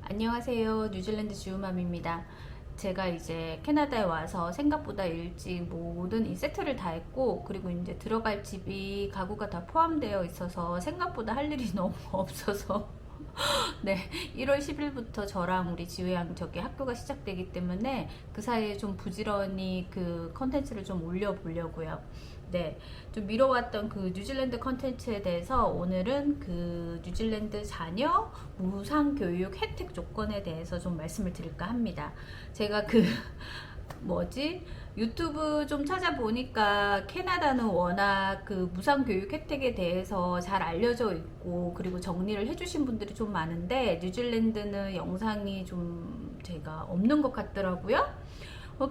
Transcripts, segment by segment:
안녕하세요. 뉴질랜드 지우맘입니다. 제가 이제 캐나다에 와서 생각보다 일찍 모든 이 세트를 다 했고, 그리고 이제 들어갈 집이 가구가 다 포함되어 있어서 생각보다 할 일이 너무 없어서 네, 1월 10일부터 저랑 우리 지우양 저기 학교가 시작되기 때문에 그 사이에 좀 부지런히 그 컨텐츠를 좀 올려보려고요. 네, 좀 미뤄왔던 그 뉴질랜드 컨텐츠에 대해서 오늘은 그 뉴질랜드 자녀 무상교육 혜택 조건에 대해서 좀 말씀을 드릴까 합니다. 제가 그 뭐지? 유튜브 좀 찾아보니까 캐나다는 워낙 그 무상교육 혜택에 대해서 잘 알려져 있고, 그리고 정리를 해주신 분들이 좀 많은데 뉴질랜드는 영상이 좀 제가 없는 것 같더라고요.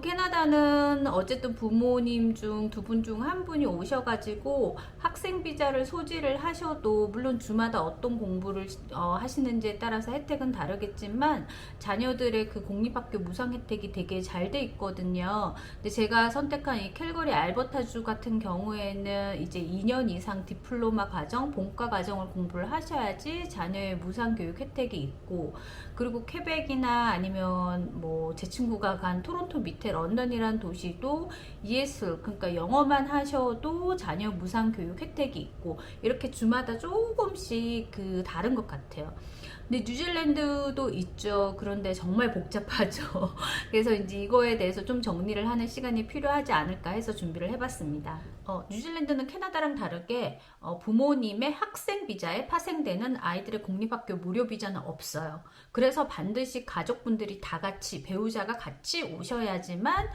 캐나다는 어쨌든 부모님 중 두 분 중 한 분이 오셔가지고 학생 비자를 소지를 하셔도, 물론 주마다 어떤 공부를 하시는지에 따라서 혜택은 다르겠지만 자녀들의 그 공립학교 무상 혜택이 되게 잘 돼 있거든요. 근데 제가 선택한 이 캘거리 알버타주 같은 경우에는 이제 2년 이상 디플로마 과정, 본과 과정을 공부를 하셔야지 자녀의 무상 교육 혜택이 있고, 그리고 퀘벡이나 아니면 뭐 제 친구가 간 토론토 밑에 런던이란 도시도 ESL, 그러니까 영어만 하셔도 자녀 무상 교육 혜택이 있고, 이렇게 주마다 조금씩 그 다른 것 같아요. 근데 뉴질랜드도 있죠. 그런데 정말 복잡하죠. 그래서 이제 이거에 대해서 좀 정리를 하는 시간이 필요하지 않을까 해서 준비를 해봤습니다. 뉴질랜드는 캐나다랑 다르게 부모님의 학생 비자에 파생되는 아이들의 공립학교 무료 비자는 없어요. 그래서 반드시 가족분들이 다 같이, 배우자가 같이 오셔야지만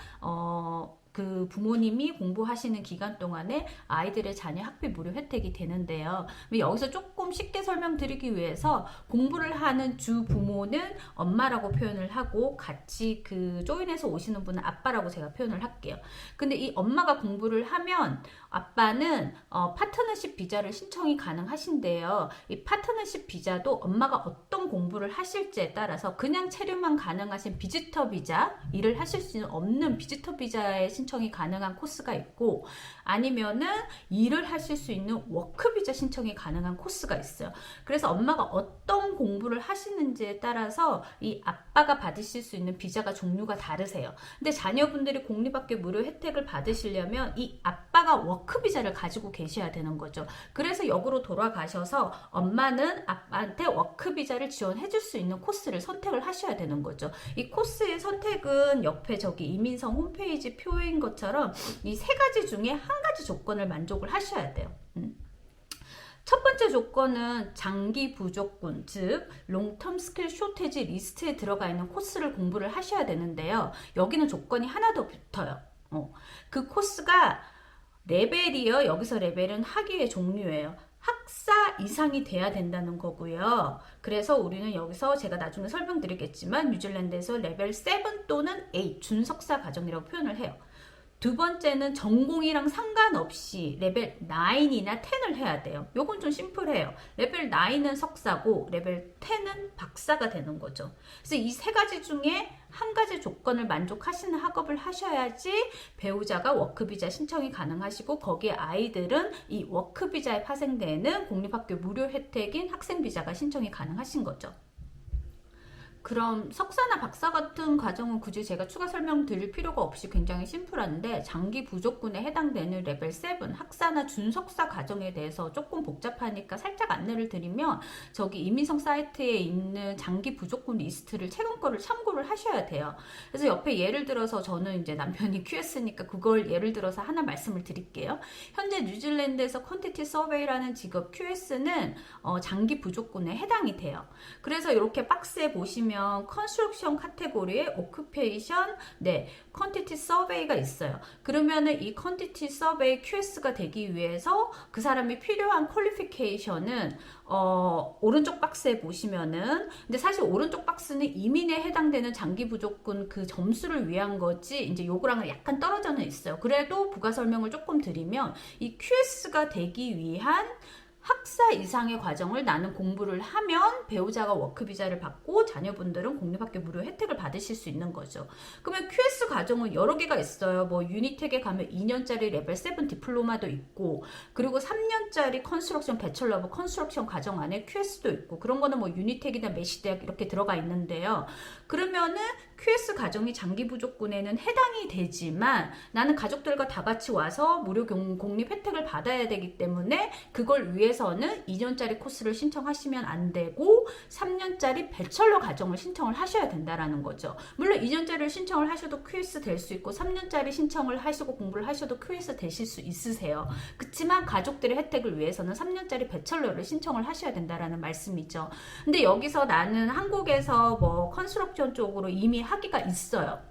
그 부모님이 공부하시는 기간 동안에 아이들의 자녀 학비 무료 혜택이 되는데요. 여기서 조금 쉽게 설명드리기 위해서 공부를 하는 주 부모는 엄마라고 표현을 하고, 같이 그 조인해서 오시는 분은 아빠라고 제가 표현을 할게요. 근데 이 엄마가 공부를 하면 아빠는 파트너십 비자를 신청이 가능하신데요. 이 파트너십 비자도 엄마가 어떤 공부를 하실지에 따라서 그냥 체류만 가능하신 비지터 비자, 일을 하실 수 없는 비지터 비자에 신청이 가능한 코스가 있고, 아니면은 일을 하실 수 있는 워크 비자 신청이 가능한 코스가 있어요. 그래서 엄마가 어떤 공부를 하시는지에 따라서 이 아빠가 받으실 수 있는 비자가 종류가 다르세요. 근데 자녀분들이 공립학교 무료 혜택을 받으시려면 이 아빠가 워크 비자를 가지고 계셔야 되는 거죠. 그래서 역으로 돌아가셔서 엄마는 아빠한테 워크 비자를 지원해 줄 수 있는 코스를 선택을 하셔야 되는 거죠. 이 코스의 선택은 옆에 저기 이민성 홈페이지 표인 것처럼 이 세 가지 중에 한 가지 조건을 만족을 하셔야 돼요. 첫 번째 조건은 장기 부족군, 즉 롱텀 스킬 쇼테지 리스트에 들어가 있는 코스를 공부를 하셔야 되는데요. 여기는 조건이 하나 더 붙어요. 그 코스가 레벨이요. 여기서 레벨은 학위의 종류예요. 학사 이상이 돼야 된다는 거고요. 그래서 우리는 여기서 제가 나중에 설명드리겠지만 뉴질랜드에서 레벨 7 또는 8 준석사 과정이라고 표현을 해요. 두 번째는 전공이랑 상관없이 레벨 9이나 10을 해야 돼요. 요건 좀 심플해요. 레벨 9은 석사고 레벨 10은 박사가 되는 거죠. 그래서 이 세 가지 중에 한 가지 조건을 만족하시는 학업을 하셔야지 배우자가 워크비자 신청이 가능하시고, 거기에 아이들은 이 워크비자에 파생되는 공립학교 무료 혜택인 학생비자가 신청이 가능하신 거죠. 그럼 석사나 박사 같은 과정은 굳이 제가 추가 설명 드릴 필요가 없이 굉장히 심플한데, 장기 부족군에 해당되는 레벨 7 학사나 준석사 과정에 대해서 조금 복잡하니까 살짝 안내를 드리면, 저기 이민성 사이트에 있는 장기 부족군 리스트를 최근 거를 참고를 하셔야 돼요. 그래서 옆에 예를 들어서 저는 이제 남편이 QS니까 그걸 예를 들어서 하나 말씀을 드릴게요. 현재 뉴질랜드에서 퀀티티 서베이라는 직업 QS는 장기 부족군에 해당이 돼요. 그래서 이렇게 박스에 보시면 컨스트럭션 카테고리에 오큐페이션, 퀀티티 서베이가 있어요. 그러면은 이 퀀티티 서베이 QS가 되기 위해서 그 사람이 필요한 퀄리피케이션은 오른쪽 박스에 보시면은, 근데 사실 오른쪽 박스는 이민에 해당되는 장기 부족군 그 점수를 위한 거지 이제 요거랑은 약간 떨어져는 있어요. 그래도 부가 설명을 조금 드리면 이 QS가 되기 위한 학사 이상의 과정을 나는 공부를 하면 배우자가 워크비자를 받고 자녀분들은 공립학교 무료 혜택을 받으실 수 있는 거죠. 그러면 QS 과정은 여러 개가 있어요. 뭐 유니텍에 가면 2년짜리 레벨 7 디플로마도 있고, 그리고 3년짜리 컨스트럭션 배철러 오브 컨스트럭션 과정 안에 QS도 있고, 그런 거는 뭐 유니텍이나 메시대학 이렇게 들어가 있는데요. 그러면은 QS 과정이 장기 부족군에는 해당이 되지만 나는 가족들과 다 같이 와서 무료 공립 혜택을 받아야 되기 때문에 그걸 위해서는 2년짜리 코스를 신청하시면 안 되고 3년짜리 배철러 과정을 신청을 하셔야 된다라는 거죠. 물론 2년짜리를 신청을 하셔도 QS 될 수 있고 3년짜리 신청을 하시고 공부를 하셔도 QS 되실 수 있으세요. 그렇지만 가족들의 혜택을 위해서는 3년짜리 배철러를 신청을 하셔야 된다라는 말씀이죠. 근데 여기서 나는 한국에서 뭐 컨스트럭션 쪽으로 이미 하기가 있어요.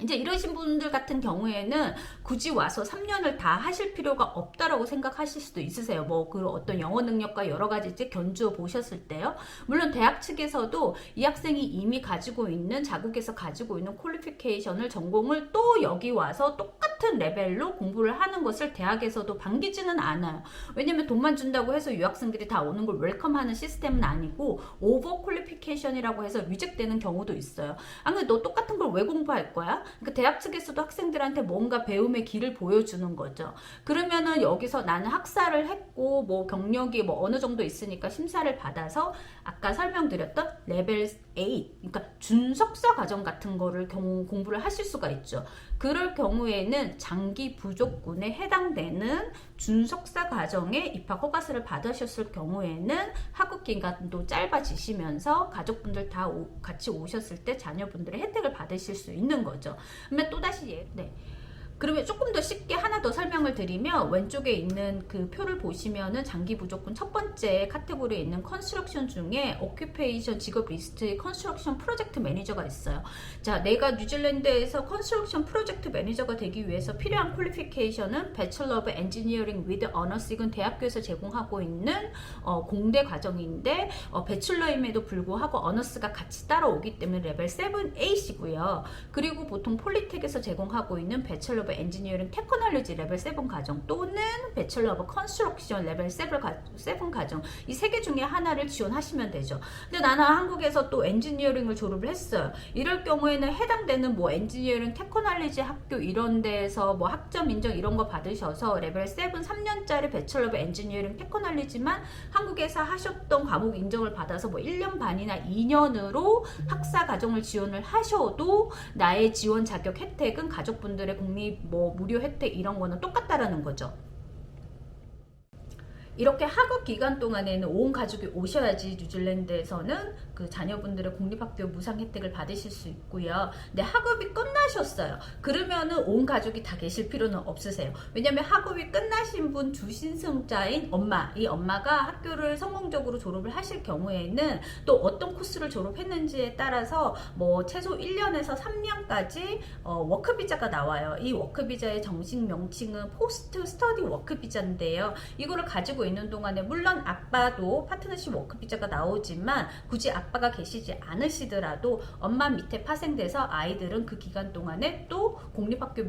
이제 이러신 분들 같은 경우에는 굳이 와서 3년을 다 하실 필요가 없다라고 생각하실 수도 있으세요. 뭐 그 어떤 영어 능력과 여러 가지 이제 견주어 보셨을 때요. 물론 대학 측에서도 이 학생이 이미 가지고 있는 자국에서 가지고 있는 퀄리피케이션을 전공을 또 여기 와서 똑같은 레벨로 공부를 하는 것을 대학에서도 반기지는 않아요. 왜냐면 돈만 준다고 해서 유학생들이 다 오는 걸 웰컴하는 시스템은 아니고 오버 퀄리피케이션이라고 해서 리젝되는 경우도 있어요. 아 근데 너 똑같은 걸 왜 공부할 거야? 그 대학 측에서도 학생들한테 뭔가 배움의 길을 보여주는 거죠. 그러면은 여기서 나는 학사를 했고 뭐 경력이 뭐 어느 정도 있으니까 심사를 받아서 아까 설명드렸던 레벨 8, 그러니까 준석사 과정 같은 거를 공부를 하실 수가 있죠. 그럴 경우에는 장기 부족군에 해당되는 준석사 과정에 입학 허가서를 받으셨을 경우에는 학업 기간도 짧아지시면서 가족분들 다 같이 오셨을 때 자녀분들의 혜택을 받으실 수 있는 거죠. 그러면 또다시 그러면 조금 더 쉽게 하나 더 설명을 드리면 왼쪽에 있는 그 표를 보시면은 장기 부족군 첫 번째 카테고리에 있는 컨스트럭션 중에 오큐페이션 직업 리스트에 컨스트럭션 프로젝트 매니저가 있어요. 자, 내가 뉴질랜드에서 컨스트럭션 프로젝트 매니저가 되기 위해서 필요한 퀄리피케이션은 배철러 오브 엔지니어링 위드 어너스. 이건 대학교에서 제공하고 있는 공대 과정인데 배철러임에도 불구하고 어너스가 같이 따라오기 때문에 레벨 7, 8이고요. 그리고 보통 폴리텍에서 제공하고 있는 배철러 오브 엔지니어링 테크놀로지 레벨 7 과정 또는 배철러 오브 컨스트럭션 레벨 7 과정, 이 세 개 중에 하나를 지원하시면 되죠. 근데 나는 한국에서 또 엔지니어링을 졸업을 했어요. 이럴 경우에는 해당되는 뭐 엔지니어링 테크놀로지 학교 이런 데에서 뭐 학점 인정 이런 거 받으셔서 레벨 7 3년짜리 배철러 오브 엔지니어링 테크놀로지만 한국에서 하셨던 과목 인정을 받아서 뭐 1년 반이나 2년으로 학사 과정을 지원을 하셔도 나의 지원 자격 혜택은 가족분들의 공립 뭐 무료 혜택 이런 거는 똑같다라는 거죠. 이렇게 학업 기간 동안에는 온 가족이 오셔야지 뉴질랜드에서는 그 자녀분들의 공립학교 무상 혜택을 받으실 수 있고요. 근데 학업이 끝나셨어요. 그러면은 온 가족이 다 계실 필요는 없으세요. 왜냐면 학업이 끝나신 분 주신승자인 엄마, 이 엄마가 학교를 성공적으로 졸업을 하실 경우에는 또 어떤 코스를 졸업했는지에 따라서 뭐 최소 1년에서 3년까지 워크비자가 나와요. 이 워크비자의 정식 명칭은 포스트 스터디 워크비자인데요. 이거를 가지고 있는 동안에 물론 아빠도 파트너십 워크비자가 나오지만 굳이 아빠가 계시지 않으시더라도 엄마 밑에 파생돼서 아이들은 그 기간 동안에 또 공립학교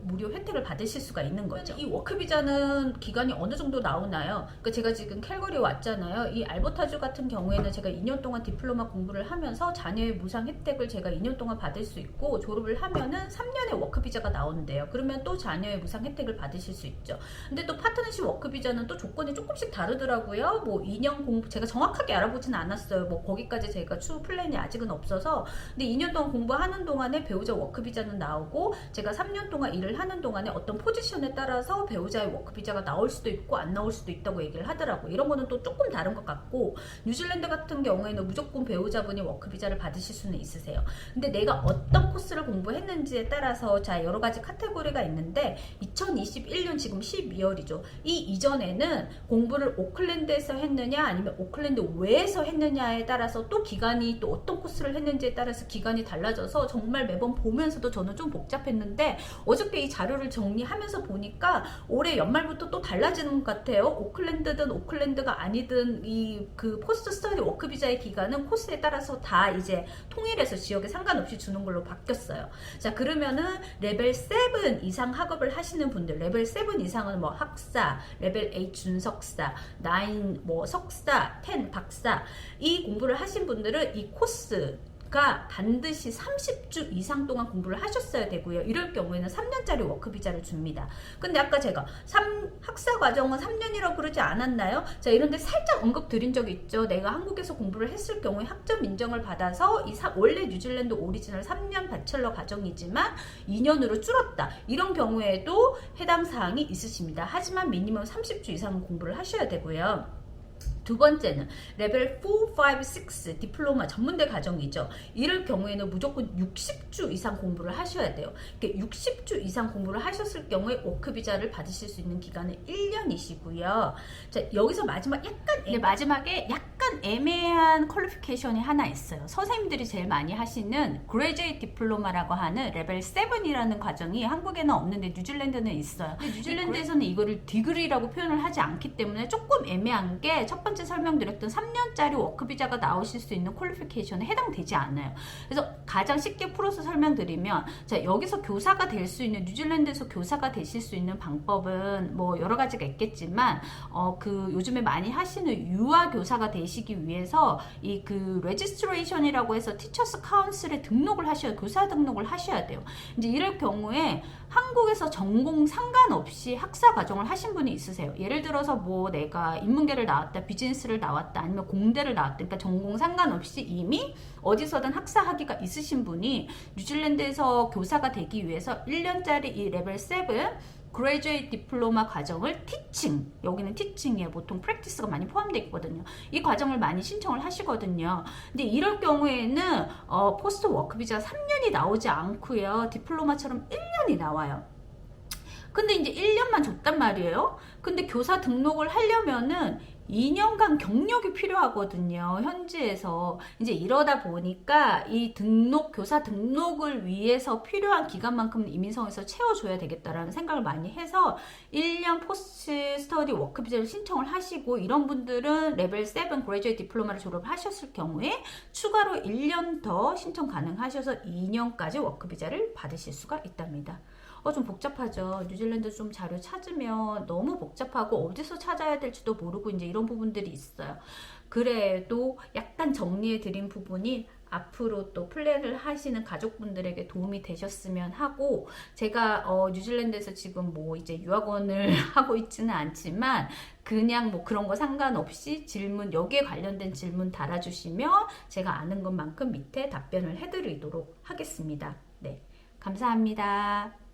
무료 혜택을 받으실 수가 있는 거죠. 이 워크비자는 기간이 어느 정도 나오나요? 그러니까 제가 지금 캘거리 왔잖아요. 이 알버타주 같은 경우에는 제가 2년 동안 디플로마 공부를 하면서 자녀의 무상 혜택을 제가 2년 동안 받을 수 있고 졸업을 하면은 3년의 워크비자가 나오는데요. 그러면 또 자녀의 무상 혜택을 받으실 수 있죠. 근데 또 파트너십 워크비자는 또 조건이 조금씩 다르더라고요. 뭐 2년 공부 제가 정확하게 알아보지는 않았어요. 뭐 거기까지 제가 추후 플랜이 아직은 없어서. 근데 2년 동안 공부하는 동안에 배우자 워크비자는 나오고 제가 3년 동안 일을 하는 동안에 어떤 포지션에 따라서 배우자의 워크비자가 나올 수도 있고 안 나올 수도 있다고 얘기를 하더라고요. 이런 거는 또 조금 다른 것 같고 뉴질랜드 같은 경우에는 무조건 배우자분이 워크비자를 받으실 수는 있으세요. 근데 내가 어떤 코스를 공부했는지에 따라서 자 여러 가지 카테고리가 있는데 2021년 지금 12월이죠. 이 이전에는 공부를 오클랜드에서 했느냐 아니면 오클랜드 외에서 했느냐에 따라서 또 기간이 또 어떤 코스를 했는지에 따라서 기간이 달라져서 정말 매번 보면서도 저는 좀 복잡했는데 어저께 이 자료를 정리하면서 보니까 올해 연말부터 또 달라지는 것 같아요. 오클랜드든 오클랜드가 아니든 이 그 포스트 스터디 워크비자의 기간은 코스에 따라서 다 이제 통일해서 지역에 상관없이 주는 걸로 바뀌었어요. 자 그러면은 레벨 7 이상 학업을 하시는 분들 레벨 7 이상은 뭐 학사, 레벨 8 준석 석사, 9 뭐 석사, 10 박사 이 공부를 하신 분들은 이 코스가 반드시 30주 이상 동안 공부를 하셨어야 되고요. 이럴 경우에는 3년짜리 워크비자를 줍니다. 근데 아까 제가 학사 과정은 3년이라고 그러지 않았나요? 자, 이런데 살짝 언급 드린 적이 있죠. 내가 한국에서 공부를 했을 경우에 학점 인정을 받아서 원래 뉴질랜드 오리지널 3년 배첼러 과정이지만 2년으로 줄었다. 이런 경우에도 해당 사항이 있으십니다. 하지만 미니멈 30주 이상은 공부를 하셔야 되고요. 두 번째는 레벨 4, 5, 6 디플로마 전문대 과정이죠. 이럴 경우에는 무조건 60주 이상 공부를 하셔야 돼요. 60주 이상 공부를 하셨을 경우에 워크비자를 받으실 수 있는 기간은 1년이시고요. 자, 여기서 마지막에 약간 애매한 퀄리피케이션이 하나 있어요. 선생님들이 제일 많이 하시는 그레이듀에이트 디플로마라고 하는 레벨 7이라는 과정이 한국에는 없는데 뉴질랜드는 있어요. 근데 뉴질랜드에서는 이거를 디그리라고 표현을 하지 않기 때문에 조금 애매한 게 첫 번째 설명드렸던 3년짜리 워크비자가 나오실 수 있는 퀄리피케이션에 해당되지 않아요. 그래서 가장 쉽게 풀어서 설명드리면, 자, 여기서 교사가 될 수 있는, 뉴질랜드에서 교사가 되실 수 있는 방법은 뭐 여러 가지가 있겠지만, 요즘에 많이 하시는 유아 교사가 되시기 위해서 그 레지스트레이션이라고 해서 티처스 카운슬에 등록을 하셔야, 교사 등록을 하셔야 돼요. 이제 이럴 경우에 한국에서 전공 상관없이 학사 과정을 하신 분이 있으세요. 예를 들어서 뭐 내가 인문계를 나왔다, 비즈니스를 나왔다, 아니면 공대를 나왔다. 그러니까 전공 상관없이 이미 어디서든 학사 학위가 있으신 분이 뉴질랜드에서 교사가 되기 위해서 1년짜리 이 레벨 7 그레이듀에이트 디플로마 과정을 여기는 티칭이에요. 보통 프랙티스가 많이 포함되어 있거든요. 이 과정을 많이 신청을 하시거든요. 근데 이럴 경우에는 포스트 워크비자 3년이 나오지 않고요. 디플로마처럼 1년이 나와요. 근데 이제 1년만 줬단 말이에요. 근데 교사 등록을 하려면은 2년간 경력이 필요하거든요. 현지에서. 이제 이러다 보니까 이 교사 등록을 위해서 필요한 기간만큼은 이민성에서 채워줘야 되겠다라는 생각을 많이 해서 1년 포스트 스터디 워크 비자를 신청을 하시고, 이런 분들은 레벨 7 그레이듀에이트 디플로마를 졸업하셨을 경우에 추가로 1년 더 신청 가능하셔서 2년까지 워크 비자를 받으실 수가 있답니다. 좀 복잡하죠. 뉴질랜드 좀 자료 찾으면 너무 복잡하고 어디서 찾아야 될지도 모르고 이제 이런 부분들이 있어요. 그래도 약간 정리해 드린 부분이 앞으로 또 플랜을 하시는 가족분들에게 도움이 되셨으면 하고, 제가 뉴질랜드에서 지금 뭐 이제 유학원을 하고 있지는 않지만 그냥 뭐 그런 거 상관없이 여기에 관련된 질문 달아주시면 제가 아는 것만큼 밑에 답변을 해드리도록 하겠습니다. 네, 감사합니다.